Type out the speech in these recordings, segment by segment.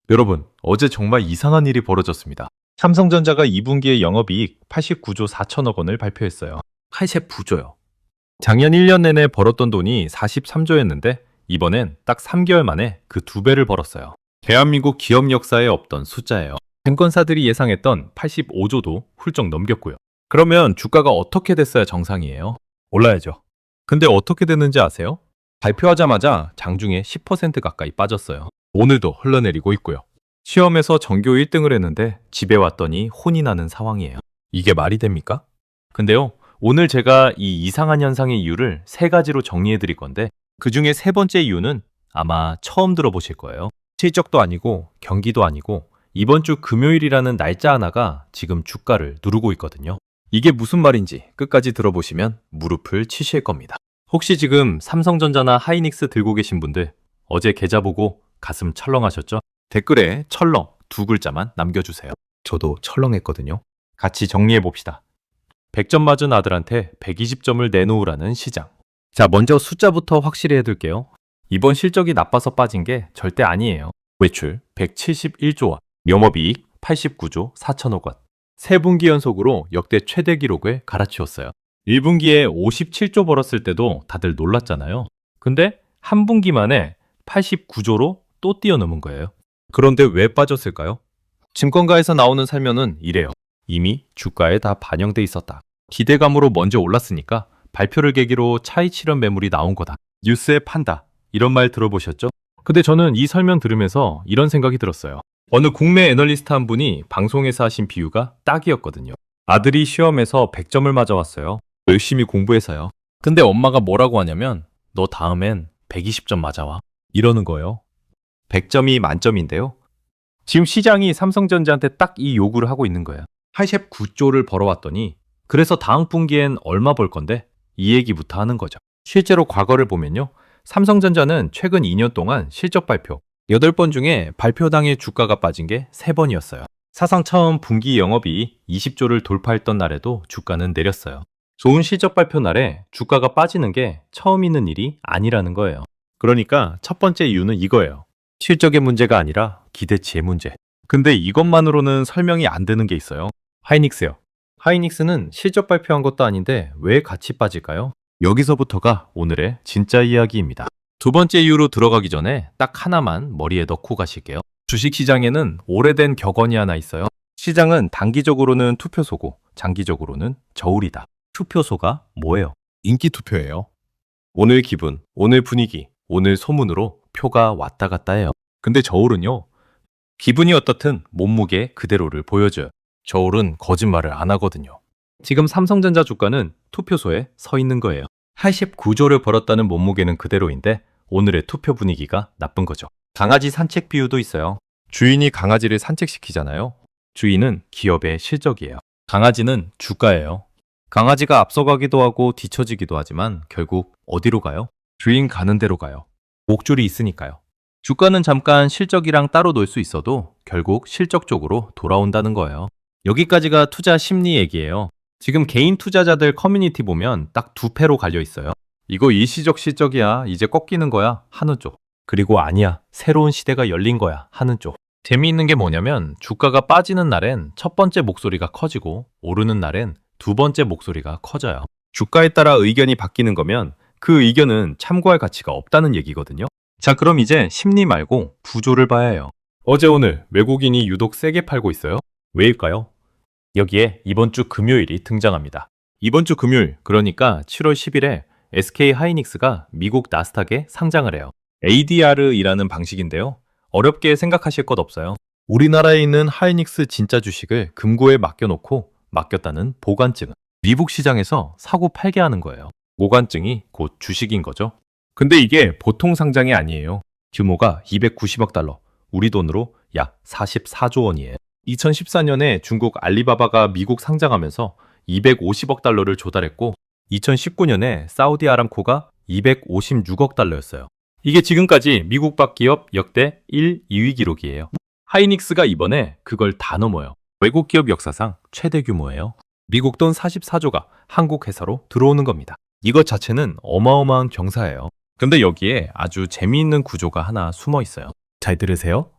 여러분, 어제 정말 이상한 일이 벌어졌습니다. 삼성전자가 2분기에 영업이익 89조 4천억 원을 발표했어요. 89조요. 작년 1년 내내 벌었던 돈이 43조였는데 이번엔 딱 3개월 만에 그 2배를 벌었어요. 대한민국 기업 역사에 없던 숫자예요. 증권사들이 예상했던 85조도 훌쩍 넘겼고요. 그러면 주가가 어떻게 됐어야 정상이에요? 올라야죠. 근데 어떻게 됐는지 아세요? 발표하자마자 장중에 10% 가까이 빠졌어요. 오늘도 흘러내리고 있고요. 시험에서 전교 1등을 했는데 집에 왔더니 혼이 나는 상황이에요. 이게 말이 됩니까? 근데요, 오늘 제가 이 이상한 현상의 이유를 3가지로 정리해 드릴 건데 그 중에 3번째 이유는 아마 처음 들어보실 거예요. 실적도 아니고 경기도 아니고 이번 주 금요일이라는 날짜 하나가 지금 주가를 누르고 있거든요. 이게 무슨 말인지 끝까지 들어보시면 무릎을 치실 겁니다. 혹시 지금 삼성전자나 하이닉스 들고 계신 분들 어제 계좌 보고 가슴 철렁하셨죠? 댓글에 철렁 2글자만 남겨주세요. 저도 철렁했거든요. 같이 정리해봅시다. 100점 맞은 아들한테 120점을 내놓으라는 시장. 자, 먼저 숫자부터 확실히 해둘게요. 이번 실적이 나빠서 빠진 게 절대 아니에요. 매출 171조 원, 영업이익 89조 4천억 원. 3분기 연속으로 역대 최대 기록을 갈아치웠어요. 1분기에 57조 벌었을 때도 다들 놀랐잖아요. 근데 한 분기 만에 89조로 또 뛰어넘은 거예요. 그런데 왜 빠졌을까요? 증권가에서 나오는 설명은 이래요. 이미 주가에 다 반영돼 있었다. 기대감으로 먼저 올랐으니까 발표를 계기로 차익 실현 매물이 나온 거다. 뉴스에 판다. 이런 말 들어보셨죠? 근데 저는 이 설명 들으면서 이런 생각이 들었어요. 어느 국내 애널리스트 한 분이 방송에서 하신 비유가 딱이었거든요. 아들이 시험에서 100점을 맞아왔어요. 열심히 공부해서요. 근데 엄마가 뭐라고 하냐면 너 다음엔 120점 맞아와. 이러는 거예요. 100점이 만점인데요. 지금 시장이 삼성전자한테 딱 이 요구를 하고 있는 거예요. 89조를 벌어왔더니 그래서 다음 분기엔 얼마 벌 건데? 이 얘기부터 하는 거죠. 실제로 과거를 보면요. 삼성전자는 최근 2년 동안 실적 발표 8번 중에 발표 당일 주가가 빠진 게 3번이었어요. 사상 처음 분기 영업이 20조를 돌파했던 날에도 주가는 내렸어요. 좋은 실적 발표 날에 주가가 빠지는 게 처음 있는 일이 아니라는 거예요. 그러니까 첫 번째 이유는 이거예요. 실적의 문제가 아니라 기대치의 문제. 근데 이것만으로는 설명이 안 되는 게 있어요. 하이닉스요. 하이닉스는 실적 발표한 것도 아닌데 왜 같이 빠질까요? 여기서부터가 오늘의 진짜 이야기입니다. 두 번째 이유로 들어가기 전에 딱 하나만 머리에 넣고 가실게요. 주식시장에는 오래된 격언이 하나 있어요. 시장은 단기적으로는 투표소고 장기적으로는 저울이다. 투표소가 뭐예요? 인기 투표예요. 오늘 기분, 오늘 분위기, 오늘 소문으로 표가 왔다 갔다 해요. 근데 저울은요. 기분이 어떻든 몸무게 그대로를 보여줘요. 저울은 거짓말을 안 하거든요. 지금 삼성전자 주가는 투표소에 서 있는 거예요. 89조를 벌었다는 몸무게는 그대로인데 오늘의 투표 분위기가 나쁜 거죠. 강아지 산책 비유도 있어요. 주인이 강아지를 산책시키잖아요. 주인은 기업의 실적이에요. 강아지는 주가예요. 강아지가 앞서가기도 하고 뒤처지기도 하지만 결국 어디로 가요? 주인 가는 대로 가요. 목줄이 있으니까요. 주가는 잠깐 실적이랑 따로 놀 수 있어도 결국 실적 쪽으로 돌아온다는 거예요. 여기까지가 투자 심리 얘기예요. 지금 개인 투자자들 커뮤니티 보면 딱 2패로 갈려 있어요. 이거 일시적 실적이야. 이제 꺾이는 거야. 하는 쪽. 그리고 아니야. 새로운 시대가 열린 거야. 하는 쪽. 재미있는 게 뭐냐면 주가가 빠지는 날엔 첫 번째 목소리가 커지고 오르는 날엔 두 번째 목소리가 커져요. 주가에 따라 의견이 바뀌는 거면 그 의견은 참고할 가치가 없다는 얘기거든요. 자, 그럼 이제 심리 말고 구조를 봐야 해요. 어제 오늘 외국인이 유독 세게 팔고 있어요. 왜일까요? 여기에 이번 주 금요일이 등장합니다. 이번 주 금요일, 그러니까 7월 10일에 SK 하이닉스가 미국 나스닥에 상장을 해요. ADR이라는 방식인데요. 어렵게 생각하실 것 없어요. 우리나라에 있는 하이닉스 진짜 주식을 금고에 맡겨놓고 맡겼다는 보관증. 미국 시장에서 사고 팔게 하는 거예요. 보관증이 곧 주식인 거죠. 근데 이게 보통 상장이 아니에요. 규모가 290억 달러, 우리 돈으로 약 44조 원이에요. 2014년에 중국 알리바바가 미국 상장하면서 250억 달러를 조달했고 2019년에 사우디 아람코가 256억 달러였어요. 이게 지금까지 미국밖 기업 역대 1, 2위 기록이에요. 하이닉스가 이번에 그걸 다 넘어요. 외국 기업 역사상 최대 규모예요. 미국 돈 44조가 한국 회사로 들어오는 겁니다. 이것 자체는 어마어마한 경사예요. 근데 여기에 아주 재미있는 구조가 하나 숨어 있어요. 잘 들으세요.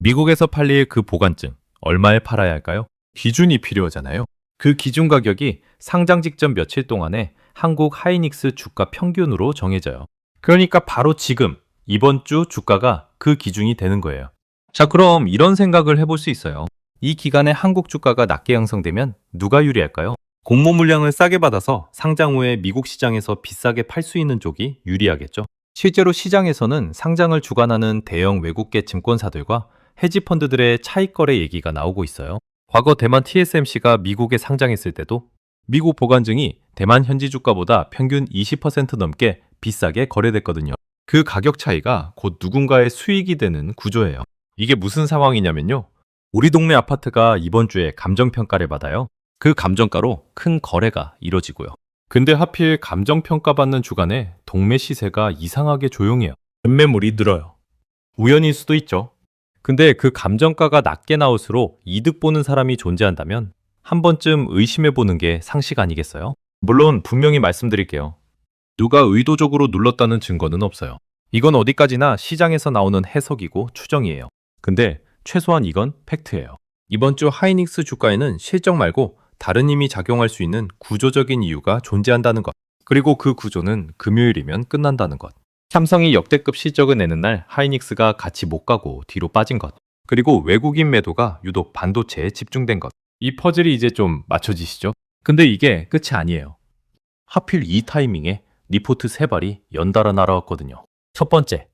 미국에서 팔릴 그 보관증 얼마에 팔아야 할까요? 기준이 필요하잖아요. 그 기준 가격이 상장 직전 며칠 동안에 한국 하이닉스 주가 평균으로 정해져요. 그러니까 바로 지금 이번 주 주가가 그 기준이 되는 거예요. 자, 그럼 이런 생각을 해볼 수 있어요. 이 기간에 한국 주가가 낮게 형성되면 누가 유리할까요? 공모 물량을 싸게 받아서 상장 후에 미국 시장에서 비싸게 팔 수 있는 쪽이 유리하겠죠. 실제로 시장에서는 상장을 주관하는 대형 외국계 증권사들과 헤지펀드들의 차익 거래 얘기가 나오고 있어요. 과거 대만 TSMC가 미국에 상장했을 때도 미국 보관증이 대만 현지 주가보다 평균 20% 넘게 비싸게 거래됐거든요. 그 가격 차이가 곧 누군가의 수익이 되는 구조예요. 이게 무슨 상황이냐면요. 우리 동네 아파트가 이번 주에 감정평가를 받아요. 그 감정가로 큰 거래가 이뤄지고요. 근데 하필 감정평가 받는 주간에 동매 시세가 이상하게 조용해요. 급매물이 늘어요. 우연일 수도 있죠. 근데 그 감정가가 낮게 나올수록 이득 보는 사람이 존재한다면 한 번쯤 의심해 보는 게 상식 아니겠어요? 물론 분명히 말씀드릴게요. 누가 의도적으로 눌렀다는 증거는 없어요. 이건 어디까지나 시장에서 나오는 해석이고 추정이에요. 근데 최소한 이건 팩트예요. 이번 주 하이닉스 주가에는 실적 말고 다른 힘이 작용할 수 있는 구조적인 이유가 존재한다는 것. 그리고 그 구조는 금요일이면 끝난다는 것. 삼성이 역대급 실적을 내는 날 하이닉스가 같이 못 가고 뒤로 빠진 것. 그리고 외국인 매도가 유독 반도체에 집중된 것. 이 퍼즐이 이제 좀 맞춰지시죠? 근데 이게 끝이 아니에요. 하필 이 타이밍에 리포트 3발이 연달아 날아왔거든요. 첫 번째,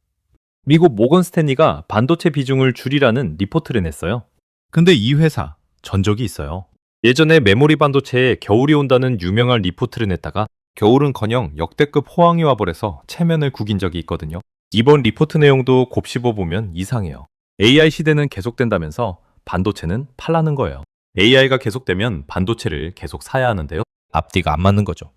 미국 모건 스탠리가 반도체 비중을 줄이라는 리포트를 냈어요. 근데 이 회사 전적이 있어요. 예전에 메모리 반도체에 겨울이 온다는 유명한 리포트를 냈다가 겨울은커녕 역대급 호황이 와버려서 체면을 구긴 적이 있거든요. 이번 리포트 내용도 곱씹어보면 이상해요. AI 시대는 계속된다면서 반도체는 팔라는 거예요. AI가 계속되면 반도체를 계속 사야 하는데요. 앞뒤가 안 맞는 거죠.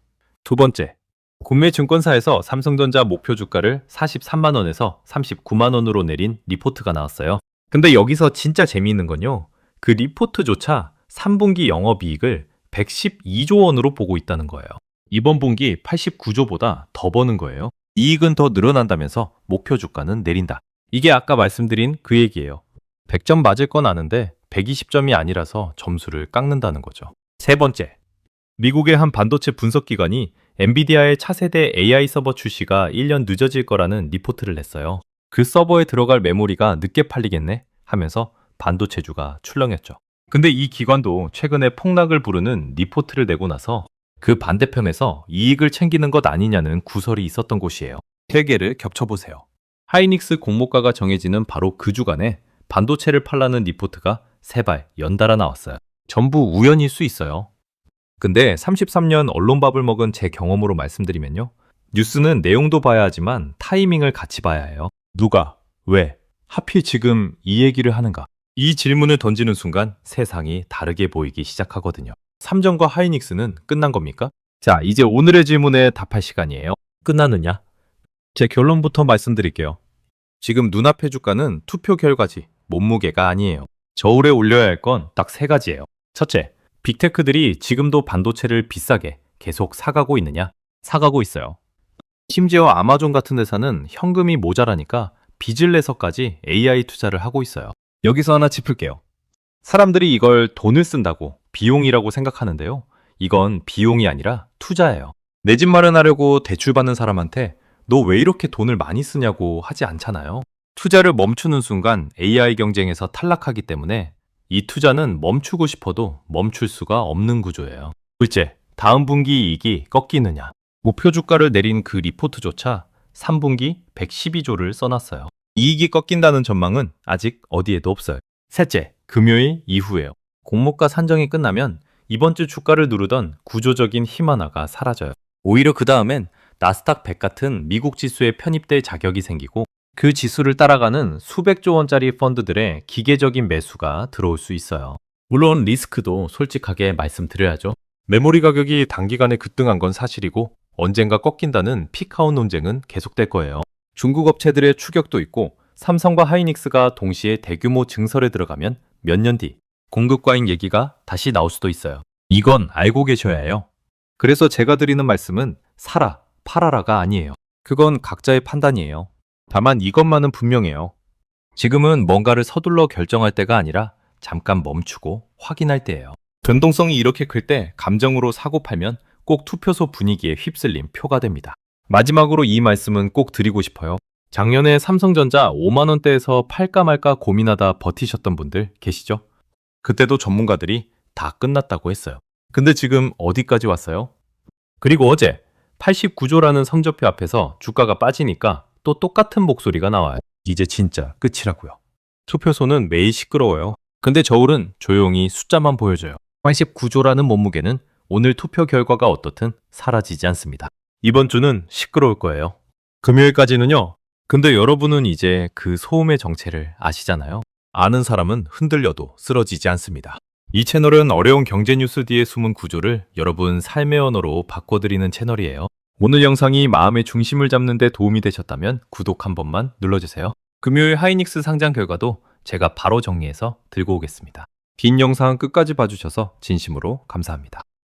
두 번째, 국내 증권사에서 삼성전자 목표 주가를 43만 원에서 39만 원으로 내린 리포트가 나왔어요. 근데 여기서 진짜 재미있는 건요. 그 리포트조차 3분기 영업이익을 112조 원으로 보고 있다는 거예요. 이번 분기 89조보다 더 버는 거예요. 이익은 더 늘어난다면서 목표 주가는 내린다. 이게 아까 말씀드린 그 얘기예요. 100점 맞을 건 아는데 120점이 아니라서 점수를 깎는다는 거죠. 세 번째, 미국의 한 반도체 분석기관이 엔비디아의 차세대 AI 서버 출시가 1년 늦어질 거라는 리포트를 냈어요. 그 서버에 들어갈 메모리가 늦게 팔리겠네 하면서 반도체주가 출렁였죠. 근데 이 기관도 최근에 폭락을 부르는 리포트를 내고 나서 그 반대편에서 이익을 챙기는 것 아니냐는 구설이 있었던 곳이에요. 세 개를 겹쳐보세요. 하이닉스 공모가가 정해지는 바로 그 주간에 반도체를 팔라는 리포트가 3발 연달아 나왔어요. 전부 우연일 수 있어요. 근데 33년 언론밥을 먹은 제 경험으로 말씀드리면요. 뉴스는 내용도 봐야 하지만 타이밍을 같이 봐야 해요. 누가, 왜, 하필 지금 이 얘기를 하는가? 이 질문을 던지는 순간 세상이 다르게 보이기 시작하거든요. 삼성과 하이닉스는 끝난 겁니까? 자, 이제 오늘의 질문에 답할 시간이에요. 끝나느냐? 제 결론부터 말씀드릴게요. 지금 눈앞의 주가는 투표 결과지 몸무게가 아니에요. 저울에 올려야 할 건 딱 3가지예요. 첫째, 빅테크들이 지금도 반도체를 비싸게 계속 사가고 있느냐? 사가고 있어요. 심지어 아마존 같은 회사는 현금이 모자라니까 빚을 내서까지 AI 투자를 하고 있어요. 여기서 하나 짚을게요. 사람들이 이걸 돈을 쓴다고 비용이라고 생각하는데요. 이건 비용이 아니라 투자예요. 내 집 마련하려고 대출받는 사람한테 너 왜 이렇게 돈을 많이 쓰냐고 하지 않잖아요. 투자를 멈추는 순간 AI 경쟁에서 탈락하기 때문에 이 투자는 멈추고 싶어도 멈출 수가 없는 구조예요. 둘째, 다음 분기 이익이 꺾이느냐. 목표 주가를 내린 그 리포트조차 3분기 112조를 써놨어요. 이익이 꺾인다는 전망은 아직 어디에도 없어요. 셋째, 금요일 이후에요. 공모가 산정이 끝나면 이번 주 주가를 누르던 구조적인 힘 하나가 사라져요. 오히려 그 다음엔 나스닥 100 같은 미국 지수에 편입될 자격이 생기고 그 지수를 따라가는 수백조 원짜리 펀드들의 기계적인 매수가 들어올 수 있어요. 물론 리스크도 솔직하게 말씀드려야죠. 메모리 가격이 단기간에 급등한 건 사실이고 언젠가 꺾인다는 피크아웃 논쟁은 계속될 거예요. 중국 업체들의 추격도 있고 삼성과 하이닉스가 동시에 대규모 증설에 들어가면 몇 년 뒤 공급 과잉 얘기가 다시 나올 수도 있어요. 이건 알고 계셔야 해요. 그래서 제가 드리는 말씀은 사라, 팔아라가 아니에요. 그건 각자의 판단이에요. 다만 이것만은 분명해요. 지금은 뭔가를 서둘러 결정할 때가 아니라 잠깐 멈추고 확인할 때예요. 변동성이 이렇게 클 때 감정으로 사고 팔면 꼭 투표소 분위기에 휩쓸린 표가 됩니다. 마지막으로 이 말씀은 꼭 드리고 싶어요. 작년에 삼성전자 5만 원대에서 팔까 말까 고민하다 버티셨던 분들 계시죠? 그때도 전문가들이 다 끝났다고 했어요. 근데 지금 어디까지 왔어요? 그리고 어제 89조라는 성적표 앞에서 주가가 빠지니까 또 똑같은 목소리가 나와요. 이제 진짜 끝이라고요. 투표소는 매일 시끄러워요. 근데 저울은 조용히 숫자만 보여줘요. 89조라는 몸무게는 오늘 투표 결과가 어떻든 사라지지 않습니다. 이번 주는 시끄러울 거예요. 금요일까지는요. 근데 여러분은 이제 그 소음의 정체를 아시잖아요. 아는 사람은 흔들려도 쓰러지지 않습니다. 이 채널은 어려운 경제 뉴스 뒤에 숨은 구조를 여러분 삶의 언어로 바꿔드리는 채널이에요. 오늘 영상이 마음의 중심을 잡는 데 도움이 되셨다면 구독 한 번만 눌러주세요. 금요일 하이닉스 상장 결과도 제가 바로 정리해서 들고 오겠습니다. 긴 영상 끝까지 봐주셔서 진심으로 감사합니다.